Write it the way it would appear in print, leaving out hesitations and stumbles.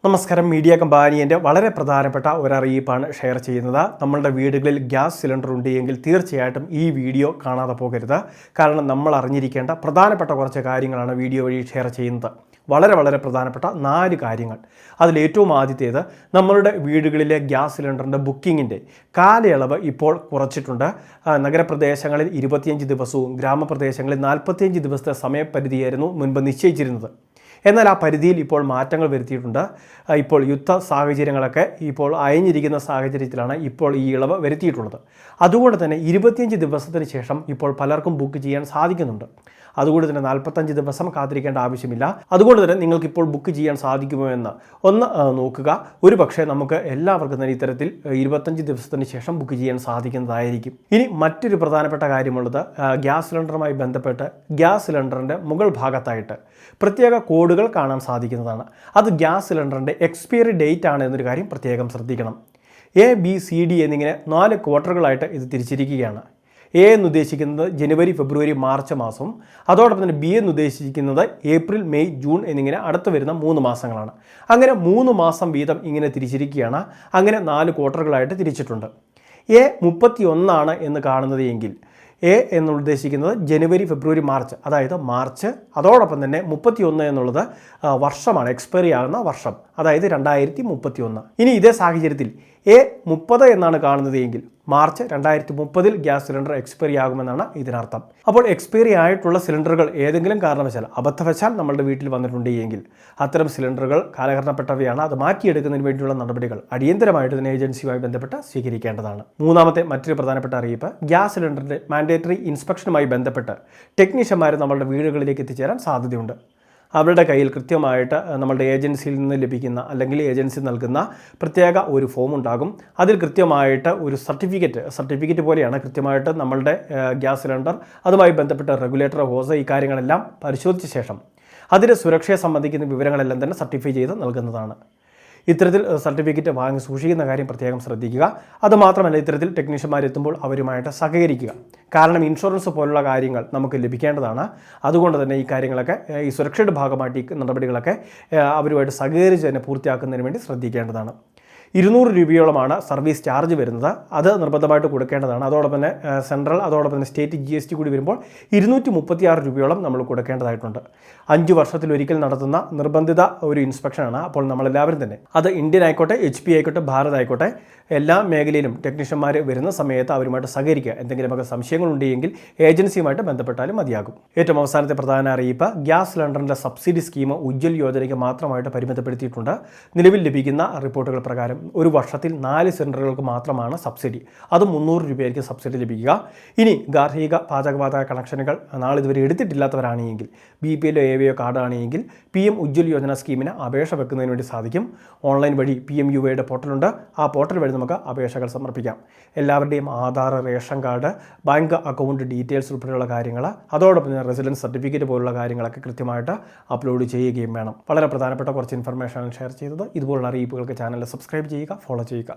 നമസ്കാരം. മീഡിയ കമ്പാനിയൻ്റെ വളരെ പ്രധാനപ്പെട്ട ഒരറിയിപ്പാണ് ഷെയർ ചെയ്യുന്നത്. നമ്മളുടെ വീടുകളിൽ ഗ്യാസ് സിലിണ്ടർ ഉണ്ടെങ്കിൽ തീർച്ചയായിട്ടും ഈ വീഡിയോ കാണാതെ പോകരുത്. കാരണം നമ്മൾ അറിഞ്ഞിരിക്കേണ്ട പ്രധാനപ്പെട്ട കുറച്ച് കാര്യങ്ങളാണ് വീഡിയോ വഴി ഷെയർ ചെയ്യുന്നത്. വളരെ പ്രധാനപ്പെട്ട 4 കാര്യങ്ങൾ. അതിലേറ്റവും ആദ്യത്തേത്, നമ്മളുടെ വീടുകളിലെ ഗ്യാസ് സിലിണ്ടറിൻ്റെ ബുക്കിങ്ങിൻ്റെ കാലയളവ് ഇപ്പോൾ കുറച്ചിട്ടുണ്ട്. നഗരപ്രദേശങ്ങളിൽ 25 ദിവസവും ഗ്രാമപ്രദേശങ്ങളിൽ 45 ദിവസത്തെ സമയപരിധിയായിരുന്നു മുൻപ് നിശ്ചയിച്ചിരുന്നത്. എന്നാൽ ആ പരിധിയിൽ ഇപ്പോൾ മാറ്റങ്ങൾ വരുത്തിയിട്ടുണ്ട്. ഇപ്പോൾ യുദ്ധ സാഹചര്യങ്ങളൊക്കെ ഇപ്പോൾ അയഞ്ഞിരിക്കുന്ന സാഹചര്യത്തിലാണ് ഇപ്പോൾ ഈ ഇളവ് വരുത്തിയിട്ടുള്ളത്. അതുകൊണ്ട് തന്നെ 25 ദിവസത്തിന് ശേഷം ഇപ്പോൾ പലർക്കും ബുക്ക് ചെയ്യാൻ സാധിക്കുന്നുണ്ട്. അതുകൊണ്ട് തന്നെ 45 ദിവസം കാത്തിരിക്കേണ്ട ആവശ്യമില്ല. അതുകൊണ്ട് തന്നെ നിങ്ങൾക്കിപ്പോൾ ബുക്ക് ചെയ്യാൻ സാധിക്കുമോ എന്ന് ഒന്ന് നോക്കുക. ഒരു പക്ഷേ നമുക്ക് എല്ലാവർക്കും തന്നെ ഇത്തരത്തിൽ 25 ദിവസത്തിന് ശേഷം ബുക്ക് ചെയ്യാൻ സാധിക്കുന്നതായിരിക്കും. ഇനി മറ്റൊരു പ്രധാനപ്പെട്ട കാര്യമുള്ളത്, ഗ്യാസ് സിലിണ്ടറുമായി ബന്ധപ്പെട്ട് ഗ്യാസ് സിലിണ്ടറിൻ്റെ മുകൾ ഭാഗത്തായിട്ട് പ്രത്യേക കോഡുകൾ കാണാൻ സാധിക്കുന്നതാണ്. അത് ഗ്യാസ് സിലിണ്ടറിൻ്റെ എക്സ്പയറി ഡേറ്റ് ആണ് എന്നൊരു കാര്യം പ്രത്യേകം ശ്രദ്ധിക്കണം. ABCD എന്നിങ്ങനെ 4 ക്വാർട്ടറുകളായിട്ട് ഇത് തിരിച്ചിരിക്കുകയാണ്. A എന്ന് ഉദ്ദേശിക്കുന്നത് ജനുവരി, ഫെബ്രുവരി, മാർച്ച് മാസവും, അതോടൊപ്പം തന്നെ B എന്ന് ഉദ്ദേശിക്കുന്നത് ഏപ്രിൽ, മെയ്, ജൂൺ എന്നിങ്ങനെ അടുത്ത് വരുന്ന 3 മാസങ്ങളാണ്. അങ്ങനെ 3 മാസം വീതം ഇങ്ങനെ തിരിച്ചിരിക്കുകയാണ്. അങ്ങനെ 4 ക്വാർട്ടറുകളായിട്ട് തിരിച്ചിട്ടുണ്ട്. A31 ആണ് എന്ന് കാണുന്നത് എങ്കിൽ A എന്ന് ഉദ്ദേശിക്കുന്നത് ജനുവരി, ഫെബ്രുവരി, മാർച്ച്, അതായത് മാർച്ച്, അതോടൊപ്പം തന്നെ 31 എന്നുള്ളത് വർഷമാണ്, എക്സ്പയറി ആകുന്ന വർഷം, അതായത് 2031. ഇനി ഇതേ സാഹചര്യത്തിൽ A30 എന്നാണ് കാണുന്നത് എങ്കിൽ മാർച്ച് 2030 ഗ്യാസ് സിലിണ്ടർ എക്സ്പയറി ആകുമെന്നാണ് ഇതിനർത്ഥം. അപ്പോൾ എക്സ്പയറി ആയിട്ടുള്ള സിലിണ്ടറുകൾ ഏതെങ്കിലും കാരണവശാൽ അബദ്ധവശാൽ നമ്മളുടെ വീട്ടിൽ വന്നിട്ടുണ്ട് എങ്കിൽ അത്തരം സിലിണ്ടറുകൾ കാലഹരണപ്പെട്ടവയാണ്. അത് മാറ്റിയെടുക്കുന്നതിന് വേണ്ടിയുള്ള നടപടികൾ അടിയന്തരമായിട്ട് തന്നെ ഏജൻസിയുമായി ബന്ധപ്പെട്ട് സ്വീകരിക്കേണ്ടതാണ്. മൂന്നാമത്തെ മറ്റൊരു പ്രധാനപ്പെട്ട അറിയിപ്പ്, ഗ്യാസ് സിലിണ്ടറിൻ്റെ മാൻഡേറ്ററി ഇൻസ്പെക്ഷനുമായി ബന്ധപ്പെട്ട് ടെക്നീഷ്യന്മാർ നമ്മളുടെ വീടുകളിലേക്ക് എത്തിച്ചേരാൻ സാധ്യതയുണ്ട്. അവരുടെ കയ്യിൽ കൃത്യമായിട്ട് നമ്മളുടെ ഏജൻസിയിൽ നിന്ന് ലഭിക്കുന്ന അല്ലെങ്കിൽ ഏജൻസി നൽകുന്ന പ്രത്യേക ഒരു ഫോം ഉണ്ടാകും. അതിൽ കൃത്യമായിട്ട് ഒരു സർട്ടിഫിക്കറ്റ് പോലെയാണ് കൃത്യമായിട്ട് നമ്മളുടെ ഗ്യാസ് സിലിണ്ടർ, അതുമായി ബന്ധപ്പെട്ട റെഗുലേറ്റർ, ഹോസ്, ഈ കാര്യങ്ങളെല്ലാം പരിശോധിച്ച ശേഷം അതിൻ്റെ സുരക്ഷയെ സംബന്ധിക്കുന്ന വിവരങ്ങളെല്ലാം തന്നെ സർട്ടിഫൈ ചെയ്ത് നൽകുന്നതാണ്. ഇത്തരത്തിൽ സർട്ടിഫിക്കറ്റ് വാങ്ങി സൂക്ഷിക്കുന്ന കാര്യം പ്രത്യേകം ശ്രദ്ധിക്കുക. അതുമാത്രമല്ല, ഇത്തരത്തിൽ ടെക്നീഷ്യന്മാരെത്തുമ്പോൾ അവരുമായിട്ട് സഹകരിക്കുക. കാരണം ഇൻഷുറൻസ് പോലുള്ള കാര്യങ്ങൾ നമുക്ക് ലഭിക്കേണ്ടതാണ്. അതുകൊണ്ട് തന്നെ ഈ കാര്യങ്ങളൊക്കെ, ഈ സുരക്ഷയുടെ ഭാഗമായിട്ട് ഈ നടപടികളൊക്കെ അവരുമായിട്ട് സഹകരിച്ച് തന്നെ പൂർത്തിയാക്കുന്നതിന് വേണ്ടി ശ്രദ്ധിക്കേണ്ടതാണ്. 200 രൂപയോളമാണ് സർവീസ് ചാർജ് വരുന്നത്. അത് നിർബന്ധമായിട്ട് കൊടുക്കേണ്ടതാണ്. അതോടൊപ്പം തന്നെ സെൻട്രൽ, അതോടൊപ്പം തന്നെ സ്റ്റേറ്റ് GST കൂടി വരുമ്പോൾ 236 രൂപയോളം നമ്മൾ കൊടുക്കേണ്ടതായിട്ടുണ്ട്. 5 വർഷത്തിലൊരിക്കൽ നടത്തുന്ന നിർബന്ധിത ഒരു ഇൻസ്പെക്ഷനാണ്. അപ്പോൾ നമ്മളെല്ലാവരും തന്നെ, അത് ഇന്ത്യൻ ആയിക്കോട്ടെ, HP ആയിക്കോട്ടെ, ഭാരത് ആയിക്കോട്ടെ, എല്ലാ മേഖലയിലും ടെക്നീഷ്യന്മാർ വരുന്ന സമയത്ത് അവരുമായിട്ട് സഹകരിക്കുക. എന്തെങ്കിലുമൊക്കെ സംശയങ്ങളുണ്ടെങ്കിൽ ഏജൻസിയുമായിട്ട് ബന്ധപ്പെട്ടാലും മതിയാകും. ഏറ്റവും അവസാനത്തെ പ്രധാന അറിയിപ്പ്, ഗ്യാസ് സിലിണ്ടറിൻ്റെ സബ്സിഡി സ്കീം ഉജ്ജ്വൽ യോജനയ്ക്ക് മാത്രമായിട്ട് പരിമിതപ്പെടുത്തിയിട്ടുണ്ട്. നിലവിൽ ലഭിക്കുന്ന റിപ്പോർട്ടുകൾ പ്രകാരം ഒരു വർഷത്തിൽ 4 സിലിണ്ടറുകൾക്ക് മാത്രമാണ് സബ്സിഡി. അത് 300 രൂപയായിരിക്കും സബ്സിഡി ലഭിക്കുക. ഇനി ഗാർഹിക പാചകവാതക കണക്ഷനുകൾ നാളിതുവരെ എടുത്തിട്ടില്ലാത്തവരാണെങ്കിൽ, BPL AVO കാർഡ് ആണെങ്കിൽ PM ഉജ്ജ്വൽ യോജന സ്കീമിന് അപേക്ഷ വെക്കുന്നതിന് വേണ്ടി സാധിക്കും. ഓൺലൈൻ വഴി PMUയുടെ പോർട്ടലുണ്ട്. ആ പോർട്ടൽ വഴി നമുക്ക് അപേക്ഷകൾ സമർപ്പിക്കാം. എല്ലാവരുടെയും Aadhaar, ration card, bank account details ഉൾപ്പെടെയുള്ള കാര്യങ്ങൾ, അതോടൊപ്പം തന്നെ റെസിഡൻസ് സർട്ടിഫിക്കറ്റ് പോലുള്ള കാര്യങ്ങളൊക്കെ കൃത്യമായിട്ട് അപ്ലോഡ് ചെയ്യുകയും വേണം. വളരെ പ്രധാനപ്പെട്ട കുറച്ച് ഇൻഫർമേഷനാണ് ഷെയർ ചെയ്തത്. ഇതുപോലുള്ള അറിയിപ്പുകൾക്ക് ചാനൽ സബ്സ്ക്രൈബ് ചെയ്യുക, ഫോളോ ചെയ്യുക.